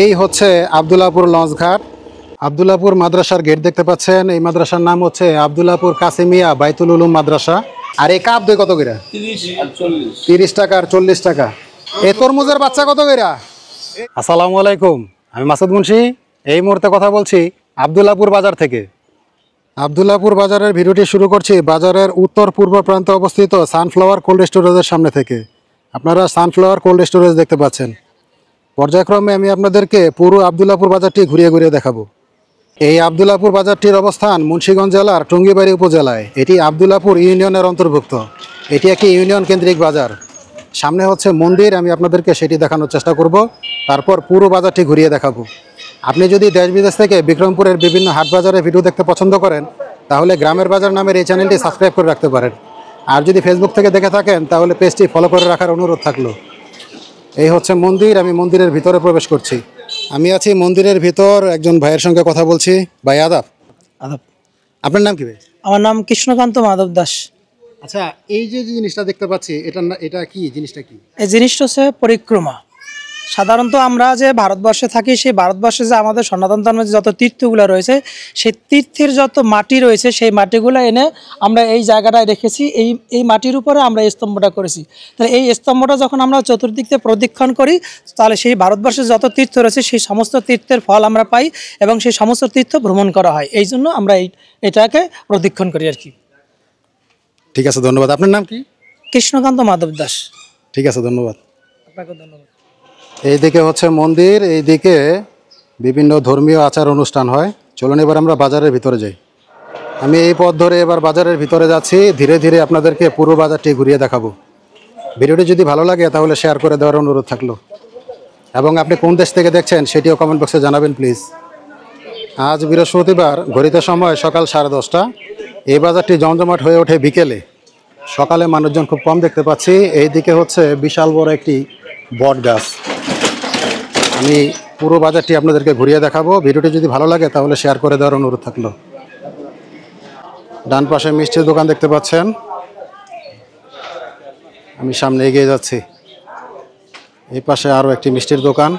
এই হচ্ছে আব্দুল্লাহপুর লঞ্চঘাট। আব্দুল্লাহপুর মাদ্রাসার গেট দেখতে পাচ্ছেন। এই মাদ্রাসার নাম হচ্ছে আব্দুল্লাহপুর কাসেমিয়া বাইতুল উলুম মাদ্রাসা। আর এই কাপ দই কত করে? 30 টাকা আর 40 টাকা। এই তরমুজের বাচ্চা কত করে? আসসালামু আলাইকুম, আমি মাসুদ মুন্সি। এই মুহূর্তে কথা বলছি আব্দুল্লাহপুর বাজার থেকে। আব্দুল্লাহপুর বাজারের ভিডিওটি শুরু করছি বাজারের উত্তর পূর্ব প্রান্তে অবস্থিত সানফ্লাওয়ার কোল্ড স্টোরেজের সামনে থেকে। আপনারা সানফ্লাওয়ার কোল্ড স্টোরেজ দেখতে পাচ্ছেন। পর্যায়ক্রমে আমি আপনাদেরকে পুরো আব্দুল্লাহপুর বাজারটি ঘুরিয়ে ঘুরিয়ে দেখাবো। এই আব্দুল্লাহপুর বাজারটির অবস্থান মুন্সিগঞ্জ জেলার টঙ্গিবাড়ি উপজেলায়। এটি আব্দুল্লাহপুর ইউনিয়নের অন্তর্ভুক্ত। এটি একটি ইউনিয়ন কেন্দ্রিক বাজার। সামনে হচ্ছে মন্দির, আমি আপনাদেরকে সেটি দেখানোর চেষ্টা করব। তারপর পুরো বাজারটি ঘুরিয়ে দেখাবো। আপনি যদি দেশ বিদেশ থেকে বিক্রমপুরের বিভিন্ন হাট বাজারে ভিডিও দেখতে পছন্দ করেন, তাহলে গ্রামের বাজার নামের এই চ্যানেলটি সাবস্ক্রাইব করে রাখতে পারেন। আর যদি ফেসবুক থেকে দেখে থাকেন, তাহলে পেজটি ফলো করে রাখার অনুরোধ থাকলো। এই হচ্ছে মন্দির, আমি মন্দিরের ভিতরে প্রবেশ করছি। আমি আছি মন্দিরের ভিতর, একজন ভাইয়ের সঙ্গে কথা বলছি। ভাই আদাব। আদাব। আপনার নাম কি ভাই? আমার নাম কৃষ্ণকান্ত মাধব দাস। আচ্ছা, এই যে জিনিসটা দেখতে পাচ্ছি, এটা কি জিনিসটা? কি এই জিনিসটা হচ্ছে পরিক্রমা। সাধারণত আমরা যে ভারতবর্ষে থাকি, সেই ভারতবর্ষে যে আমাদের সনাতন ধর্মের যত তীর্থগুলো রয়েছে, সেই তীর্থের যত মাটি রয়েছে, সেই মাটিগুলো এনে আমরা এই জায়গাটায় রেখেছি। এই মাটির উপরে আমরা এই স্তম্ভটা করেছি। তাহলে এই স্তম্ভটা যখন আমরা চতুর্দিক থেকে প্রদক্ষিণ করি, তাহলে সেই ভারতবর্ষের যত তীর্থ রয়েছে, সেই সমস্ত তীর্থের ফল আমরা পাই এবং সেই সমস্ত তীর্থ ভ্রমণ করা হয়। এই জন্য আমরা এটাকে প্রদক্ষিণ করি আর কি। ঠিক আছে, ধন্যবাদ। আপনার নাম কি? কৃষ্ণকান্ত মাধব দাস। ঠিক আছে, ধন্যবাদ। আপনাকে ধন্যবাদ। এইদিকে হচ্ছে মন্দির, এইদিকে বিভিন্ন ধর্মীয় আচার অনুষ্ঠান হয়। চলুন এবার আমরা বাজারের ভিতরে যাই। আমি এই পথ ধরে এবার বাজারের ভিতরে যাচ্ছি। ধীরে ধীরে আপনাদেরকে পুরো বাজারটি ঘুরিয়ে দেখাবো। ভিডিওটি যদি ভালো লাগে তাহলে শেয়ার করে দেওয়ার অনুরোধ থাকলো, এবং আপনি কোন দেশ থেকে দেখছেন সেটিও কমেন্ট বক্সে জানাবেন প্লিজ। আজ বৃহস্পতিবার, ঘড়িতে সময় সকাল 10:30। এই বাজারটি জমজমাট হয়ে ওঠে বিকেলে। সকালে মানুষজন খুব কম দেখতে পাচ্ছি। এই দিকে হচ্ছে বিশাল বড় একটি বট গাছ। আমি পুরো বাজারটি আপনাদেরকে ঘুরিয়ে দেখাবো। ভিডিওটি যদি ভালো লাগে তাহলে শেয়ার করে দেওয়ার অনুরোধ থাকলো। ডান পাশে মিষ্টির দোকান দেখতে পাচ্ছেন। আমি সামনে এগিয়ে যাচ্ছি। এই পাশে আরও একটি মিষ্টির দোকান।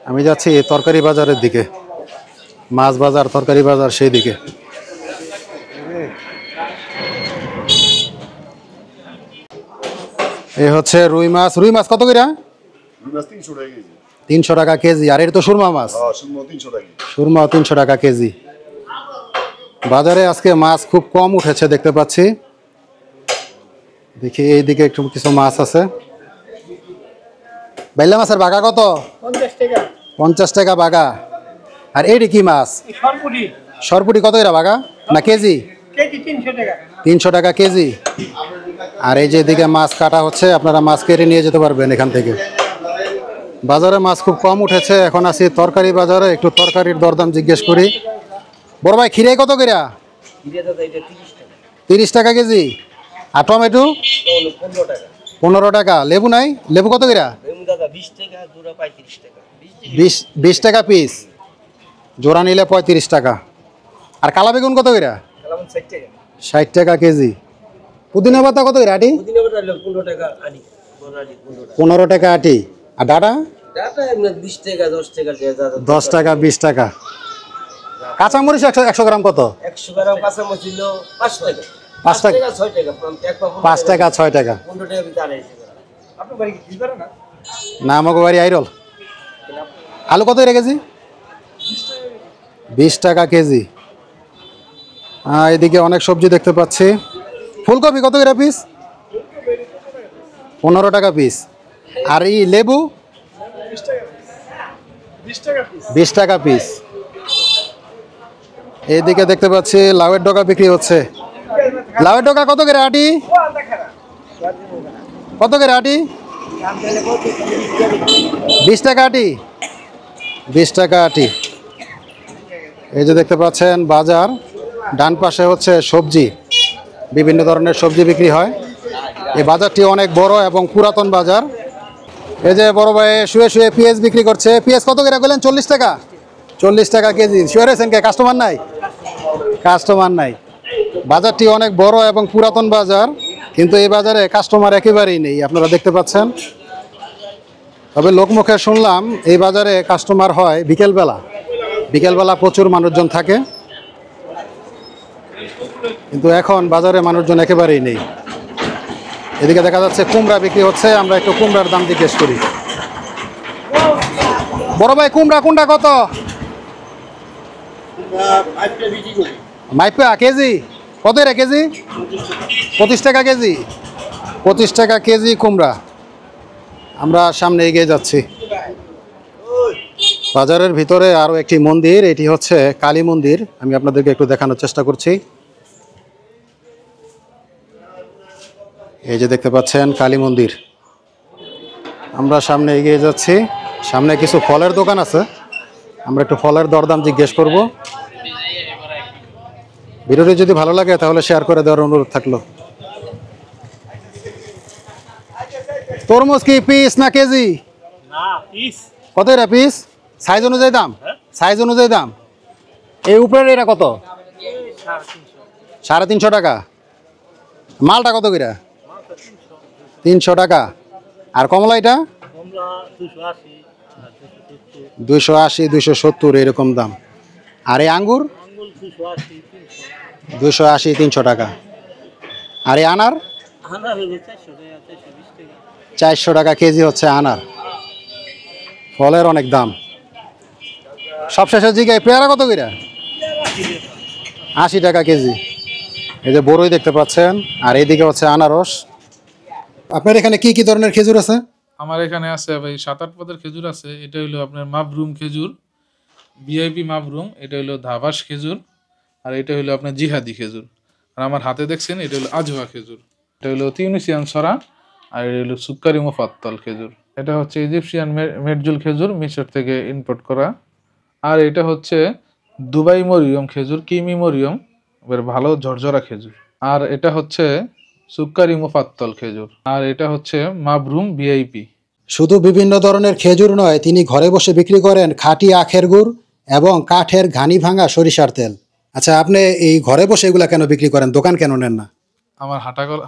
আমি যাচ্ছি তরকারি বাজারের দিকে, মাছ বাজার, তরকারি বাজার, সেই দিকে। এই হচ্ছে রুই মাছ। রুই মাছ কত করে? 300 টাকা কেজি। আর এটা তো সুরমা মাছ। সুরমা 300 টাকা কেজি। বাজারে আজকে মাছ খুব কম উঠেছে দেখতে পাচ্ছি। দেখি এইদিকে একটু কিছু মাছ আছে। বাইলা মাছের বাগা কত? 50 টাকা বাগা। আর এইটি কি মাছ? সরপুটি কত করে বাগা না কেজি? 300 টাকা কেজি। আর এই যে এদিকে মাছ কাটা হচ্ছে, আপনারা মাছ কেটে নিয়ে যেতে পারবেন এখান থেকে। বাজারে মাছ খুব কম উঠেছে। এখন আছি তরকারি বাজারে, একটু তরকারির দরদাম জিজ্ঞেস করি। বড় ভাই, খিরে কত করে? 30 টাকা কেজি। আর টমেটো? 15 টাকা। লেবু নাই? লেবু কত করে? 20 টাকা পিস। জোড়া নিলে 35 টাকা। আর কালা বেগুন কত করে? 60 টাকা কেজি। পুদিনা পাতা কত করে আটি? 15 টাকা আটি। আর ডাটা? 10 টাকা 20 টাকা। কাঁচামরিচ 100 গ্রাম কত? 100 গ্রাম কাঁচামরিচ ছিল 5 টাকা। 5 টাকা 6 টাকা। 5 টাকা 6 টাকা। 15 টাকা ভিতরে আছে। আপনার বাড়ি কি করে না? না, আমাকে বাড়ি আইরল। আলু কত করে কেজি? 20 টাকা কেজি। এদিকে অনেক সবজি দেখতে পাচ্ছি। ফুলকপি কত করে পিস? 15 টাকা পিস। আর এই লেবু? 20 টাকা পিস। এইদিকে দেখতে পাচ্ছি লাউয়ের ডগা বিক্রি হচ্ছে। লাউয়ের ডগা কত করে আটি? কত করে আটি? 20 টাকা আটি। 20 টাকা আটি। এই যে দেখতে পাচ্ছেন বাজার। ডান পাশে হচ্ছে সবজি, বিভিন্ন ধরনের সবজি বিক্রি হয়। এই বাজারটি অনেক বড় এবং পুরাতন বাজার। এই যে বড় ভাই শুয়ে শুয়ে পেঁয়াজ বিক্রি করছে। পেঁয়াজ কত করে বললেন? 40 টাকা। 40 টাকা কেজি। শুয়ে রয়েছেন কে? কাস্টমার নাই? কাস্টমার নাই। বাজারটি অনেক বড় এবং পুরাতন বাজার, কিন্তু এই বাজারে কাস্টমার একেবারেই নেই। আপনারা দেখতে পাচ্ছেন তবে লোকমুখে শুনলাম এই বাজারে কাস্টমার হয় বিকেলবেলা প্রচুর মানুষজন থাকে, কিন্তু এখন বাজারে মানুষজন একেবারেই নেই। এদিকে দেখা যাচ্ছে কুমড়া বিক্রি হচ্ছে, আমরা একটু কুমড়ার দাম জিজ্ঞেস করি। বড় ভাই কুমড়া কোনটা কত? মাইপা কেজি কত রে কেজি? 25 টাকা কেজি। 25 টাকা কেজি কুমড়া। আমরা সামনে এগিয়ে যাচ্ছি। বাজারের ভিতরে আরও একটি মন্দির, এটি হচ্ছে কালী মন্দির। আমি আপনাদেরকে একটু দেখানোর চেষ্টা করছি। এই যে দেখতে পাচ্ছেন কালী মন্দির। আমরা সামনে এগিয়ে যাচ্ছি। সামনে কিছু ফলের দোকান আছে, আমরা একটু ফলের দরদাম জিজ্ঞেস করব। ভিডিওটি যদি ভালো লাগে তাহলে শেয়ার করে দেওয়ার অনুরোধ থাকলো। তরমুজ কি পিস না কেজি? কত এটা পিস? সাইজ অনুযায়ী দাম? সাইজ অনুযায়ী দাম। এই উপরের এটা কত? 350 টাকা। মালটা কত করে? 300 টাকা। আর কমলা এটা? 280, 270 এরকম দাম। আর এই আঙ্গুর? 280, 300 টাকা। আর এই আনার? 400 টাকা কেজি হচ্ছে আনার। ফলের অনেক দাম। সবশেষে জিগায় পেয়ারা কত করে? 80 টাকা কেজি। এই যে বড়ই দেখতে পাচ্ছেন, আর এইদিকে হচ্ছে আনারস। আপনার এখানে কি কি ধরনের খেজুর আছে? আমার এখানে আছে ভাই 7-8 পদের খেজুর আছে। এটা হলো আপনার মাবরুম খেজুর, ভিআইপি মাবরুম। এটা হলো ধাবাস খেজুর, আর এটা হলো আপনার জিহাদি খেজুর। আর আমার হাতে দেখছেন এটা হলো আজওয়া খেজুর। এটা হলো তিউনিসিয়ান সরা, আর এটা হলো সুক্কারি মুফাত্তাল খেজুর। এটা হচ্ছে ইজিপশিয়ান মেডজুল খেজুর, মিশর থেকে ইম্পোর্ট করা। আর এটা হচ্ছে দুবাই মরিয়ম খেজুর, কিমি মরিয়ম, এবার ভালো ঝরঝরা খেজুর। আর এটা হচ্ছে সুক্কারি মুফাত্তাল খেজুর। আর এটা হচ্ছে মাবরুম ভিআইপি। শুধু বিভিন্ন ধরনের খেজুর নয়, তিনি ঘরে বসে বিক্রি করেন খাঁটি আখের গুড় এবং কাঠের ঘানি ভাঙা সরিষার তেল। আচ্ছা, আপনি এই ঘরে বসে এগুলা কেন বিক্রি করেন, দোকান কেন নেন না? আমার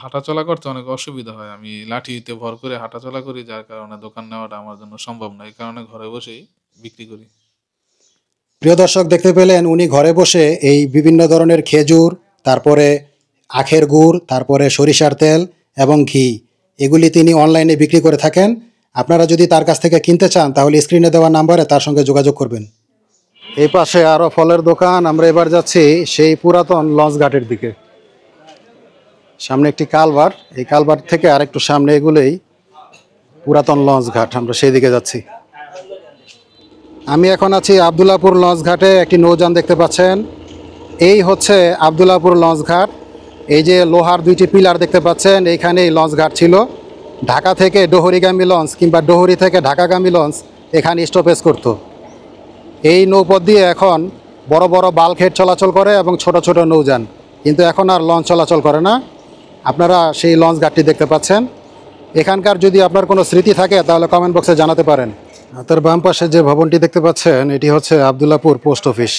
হাঁটাচলা করতে অনেক অসুবিধা হয়। আমি লাঠিতে ভর করে হাঁটাচলা করি, যার কারণে দোকান নেওয়াটা আমার জন্য সম্ভব নয়। এই কারণে ঘরে বসেই বিক্রি করি। প্রিয় দর্শক, দেখতে পেলেন উনি ঘরে বসে এই বিভিন্ন ধরনের খেজুর, তারপরে আখের গুড়, তারপরে সরিষার তেল এবং ঘি, এগুলি তিনি অনলাইনে বিক্রি করে থাকেন। আপনারা যদি তার কাছ থেকে কিনতে চান তাহলে স্ক্রিনে দেওয়া নাম্বারে তার সঙ্গে যোগাযোগ করবেন। এই পাশে আরও ফলের দোকান। আমরা এবার যাচ্ছি সেই পুরাতন লঞ্চ ঘাটের দিকে। সামনে একটি কালভার্ট, এই কালভার্ট থেকে আরেকটু সামনে এগুলোই পুরাতন লঞ্চ ঘাট। আমরা সেই দিকে যাচ্ছি। আমি এখন আছি আবদুল্লাপুর লঞ্চ ঘাটে। একটি নৌযান দেখতে পাচ্ছেন, এই হচ্ছে আবদুল্লাপুর লঞ্চ ঘাট। এই যে লোহার দুইটি পিলার দেখতে পাচ্ছেন, এইখানেই লঞ্চ ঘাট ছিল। ঢাকা থেকে ডোহরিগামী লঞ্চ কিংবা ডোহরি থেকে ঢাকাগামী লঞ্চ এখানে স্টপেজ করত। এই নৌপথ দিয়ে এখন বড় বড় বাল্কহেড চলাচল করে এবং ছোট ছোট নৌযান, কিন্তু এখন আর লঞ্চ চলাচল করে না। আপনারা সেই লঞ্চ ঘাটটি দেখতে পাচ্ছেন। এখানকার যদি আপনার কোনো স্মৃতি থাকে তাহলে কমেন্ট বক্সে জানাতে পারেন। তার বাম পাশে যে ভবনটি দেখতে পাচ্ছেন, এটি হচ্ছে আবদুল্লাপুর পোস্ট অফিস।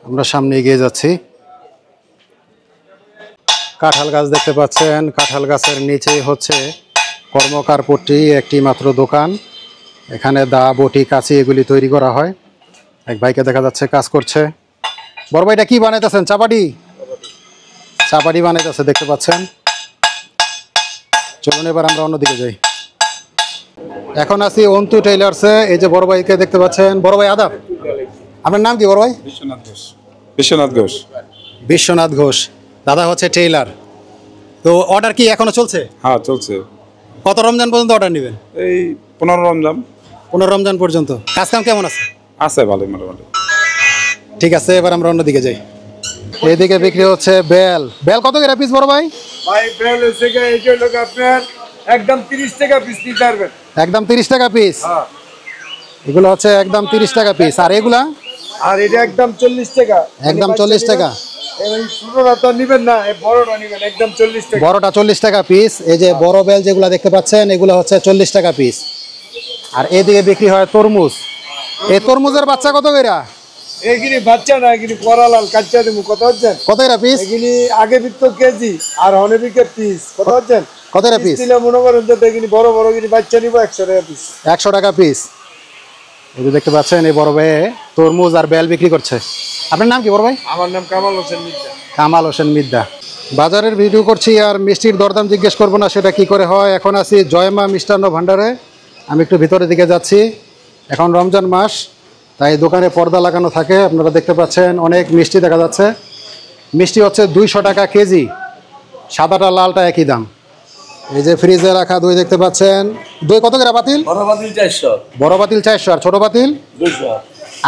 আমরা সামনে এগিয়ে যাচ্ছি। কাঁঠাল গাছ দেখতে পাচ্ছেন, কাঁঠাল গাছের নিচেই হচ্ছে কর্মকার পট্টি, একটি মাত্র দোকান। এখানে দা, বটি, কাঁচি এগুলি তৈরি করা হয়। এক ভাইকে দেখা যাচ্ছে কাজ করছে। বড় ভাইটা কি বানাইতেছেন? চাপাটি? চাপাটি বানাইতেছে দেখতে পাচ্ছেন। চলুন এবার আমরা অন্যদিকে যাই। এখন আছি অন্তু টেইলার্সে। এই যে বড় ভাইকে দেখতে পাচ্ছেন। বড় ভাই আদাব, আপনার নাম কি বড় ভাই? বিশ্বনাথ ঘোষ। বিশ্বনাথ ঘোষ। বিশ্বনাথ ঘোষ। দাদা হচ্ছে টেইলার। তো অর্ডার কি এখনো চলছে? হ্যাঁ, চলছে। কত রমজান পর্যন্ত অর্ডার নেবেন? এই 15 রমজান। 15 রমজান পর্যন্ত। কাজ কাম কেমন আছে? আছে ভালোই, মোটামুটি। ঠিক আছে, এবার আমরা অন্যদিকে যাই। এইদিকে বিক্রি হচ্ছে বেল। বেল কত করে পিস বড় ভাই? ভাই বেল হচ্ছে এই যে লোক আপনার একদম 30 টাকা পিস নিতে পারবেন। একদম 30 টাকা পিস? হ্যাঁ। এগুলো হচ্ছে একদম 30 টাকা পিস। আর এগুলা? আর এটা একদম 40 টাকা। একদম 40 টাকা। এই ছোটটা তো নেবেন না, এই বড়টা নেবেন, একদম 40 টাকা। বড়টা 40 টাকা পিস। এই যে বড় বেল যেগুলো দেখতে পাচ্ছেন, এগুলো হচ্ছে 40 টাকা পিস। আর এদিকে বিক্রি হয় তরমুজ। এই তরমুজের বাচ্চা কত করে? এগুলি বাচ্চা না, এগুলি করালাল কাচ্চা দেবো। কত হচ্ছেন? কত করে পিস? এগুলি আগে বিকতো কেজি আর হনে বিকে পিস। কত হচ্ছেন? কত টাকা পিস? দিলে মনে করেন যে দেখিনি বড় বড় কিনি বাচ্চা নিব 100 টাকা পিস। 100 টাকা পিস। এই যে দেখতে পাচ্ছেন এই বড় ভাই তরমুজ আর বেল বিক্রি করছে। আপনার নাম কি বড় ভাই? আমার নাম কামাল হোসেন মির্জা। কামাল হোসেন মিদ্দা। বাজারের ভিডিও করছি আর মিষ্টির দরদাম জিজ্ঞেস করবো না, সেটা কি করে হয়। এখন আছি জয়মা মিষ্টান্ন ভাণ্ডারে। আমি একটু ভিতরের দিকে যাচ্ছি। এখন রমজান মাস, তাই দোকানে পর্দা লাগানো থাকে। আপনারা দেখতে পাচ্ছেন অনেক মিষ্টি দেখা যাচ্ছে। মিষ্টি হচ্ছে 200 টাকা কেজি, সাদাটা লালটা একই দাম। এই যে ফ্রিজে রাখা দই দেখতে পাচ্ছেন। দই কত করে বাতিল? বড় বাতিল 400, বড় বাতিল 400 আর ছোট বাতিল 200,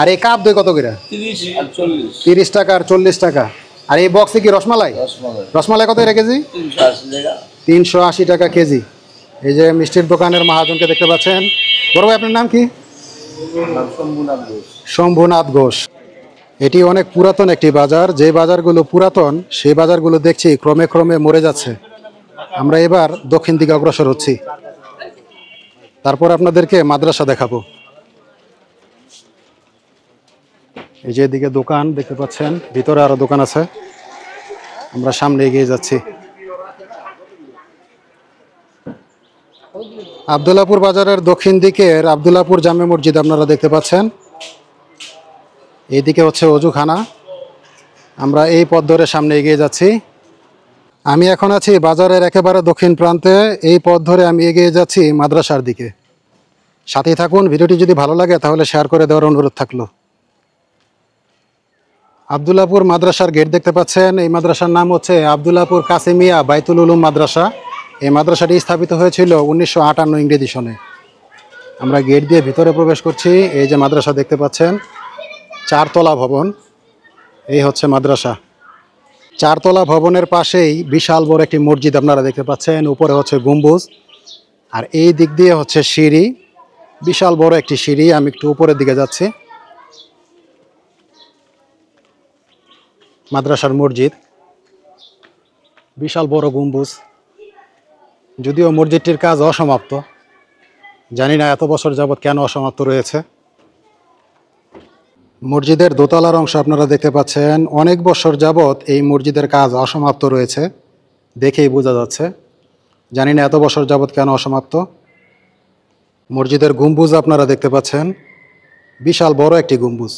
আর এই কাপ দই কত করে? 30 আর 40, 30 টাকা আর 40 টাকা। আর এই বক্সে কি রসমালাই? রসমালাই রসমালাই কত করে কেজি? 380 টাকা। 380 টাকা কেজি। এই যে মিষ্টির দোকানের মহাজনকে দেখতে পাচ্ছেন। বড় ভাই আপনার নাম কি? নাম শম্ভুনাথ ঘোষ। শম্ভুনাথ ঘোষ। এটি অনেক পুরাতন একটি বাজার। যে বাজারগুলো পুরাতন সেই বাজারগুলো দেখছি ক্রমে ক্রমে মরে যাচ্ছে। আমরা এবার দক্ষিণ দিকে অগ্রসর হচ্ছি। তারপর আপনাদেরকে মাদ্রাসা দেখাবো। এই যে এদিকে দোকান দেখতে পাচ্ছেন, ভিতরে আরো দোকান আছে। আমরা সামনে এগিয়ে যাচ্ছি। আব্দুল্লাহপুর বাজারের দক্ষিণ দিকের আব্দুল্লাহপুর জামে মসজিদ আপনারা দেখতে পাচ্ছেন। এইদিকে হচ্ছে অজুখানা। আমরা এই পথ ধরে সামনে এগিয়ে যাচ্ছি। আমি এখন আছি বাজারের একেবারে দক্ষিণ প্রান্তে। এই পথ ধরে আমি এগিয়ে যাচ্ছি মাদ্রাসার দিকে। সাথেই থাকুন। ভিডিওটি যদি ভালো লাগে তাহলে শেয়ার করে দেওয়ার অনুরোধ থাকলো। আব্দুল্লাহপুর মাদ্রাসার গেট দেখতে পাচ্ছেন। এই মাদ্রাসার নাম হচ্ছে আব্দুল্লাহপুর কাসেমিয়া বাইতুল উলুম মাদ্রাসা। এই মাদ্রাসাটি স্থাপিত হয়েছিল 1958 ইংরেজি সনে। আমরা গেট দিয়ে ভিতরে প্রবেশ করছি। এই যে মাদ্রাসা দেখতে পাচ্ছেন, 4 তলা ভবন। এই হচ্ছে মাদ্রাসা। 4 তলা ভবনের পাশেই বিশাল বড় একটি মসজিদ আপনারা দেখতে পাচ্ছেন। উপরে হচ্ছে গম্বুজ আর এই দিক দিয়ে হচ্ছে সিঁড়ি, বিশাল বড় একটি সিঁড়ি। আমি একটু উপরের দিকে যাচ্ছি। মাদ্রাসার মসজিদ, বিশাল বড় গম্বুজ। যদিও মসজিদটির কাজ অসমাপ্ত, জানি না এত বছর যাবৎ কেন অসমাপ্ত রয়েছে। মসজিদের দোতলার অংশ আপনারা দেখতে পাচ্ছেন। অনেক বছর যাবৎ এই মসজিদের কাজ অসমাপ্ত রয়েছে, দেখেই বোঝা যাচ্ছে। জানি না এত বছর যাবৎ কেন অসমাপ্ত। মসজিদের গম্বুজ আপনারা দেখতে পাচ্ছেন, বিশাল বড় একটি গম্বুজ।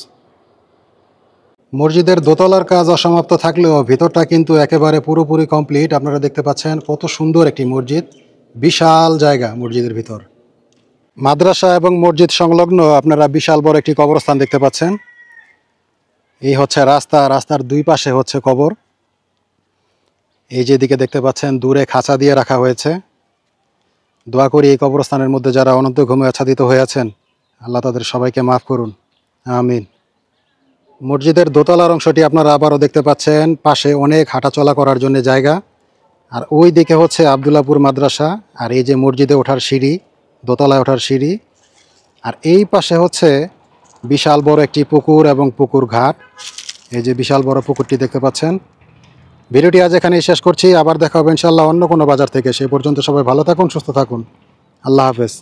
মসজিদের দোতলার কাজ অসমাপ্ত থাকলেও ভিতরটা কিন্তু একেবারে পুরোপুরি কমপ্লিট। আপনারা দেখতে পাচ্ছেন কত সুন্দর একটি মসজিদ, বিশাল জায়গা মসজিদের ভিতর। মাদ্রাসা এবং মসজিদ সংলগ্ন আপনারা বিশাল বড় একটি কবরস্থান দেখতে পাচ্ছেন। এই হচ্ছে রাস্তা, রাস্তার 2 পাশে হচ্ছে কবর। এই যেদিকে দেখতে পাচ্ছেন দূরে খাঁচা দিয়ে রাখা হয়েছে। দোয়া করি এই কবরস্থানের মধ্যে যারা অনন্ত ঘুমে আচ্ছাদিত হয়ে আছেন, আল্লাহ তাদের সবাইকে মাফ করুন, আমিন। মসজিদের দোতলার অংশটি আপনারা আবারও দেখতে পাচ্ছেন। পাশে অনেক হাঁটাচলা করার জন্য জায়গা। আর ওই দিকে হচ্ছে আব্দুল্লাহপুর মাদ্রাসা। আর এই যে মসজিদে ওঠার সিঁড়ি, দোতলায় ওঠার সিঁড়ি। আর এই পাশে হচ্ছে বিশাল বড় একটি পুকুর এবং পুকুর ঘাট। এই যে বিশাল বড় পুকুরটি দেখতে পাচ্ছেন। ভিডিওটি আজ এখানেই শেষ করছি। আবার দেখা হবে ইনশাআল্লাহ অন্য কোনো বাজার থেকে। সেই পর্যন্ত সবাই ভালো থাকুন, সুস্থ থাকুন। আল্লাহ হাফেজ।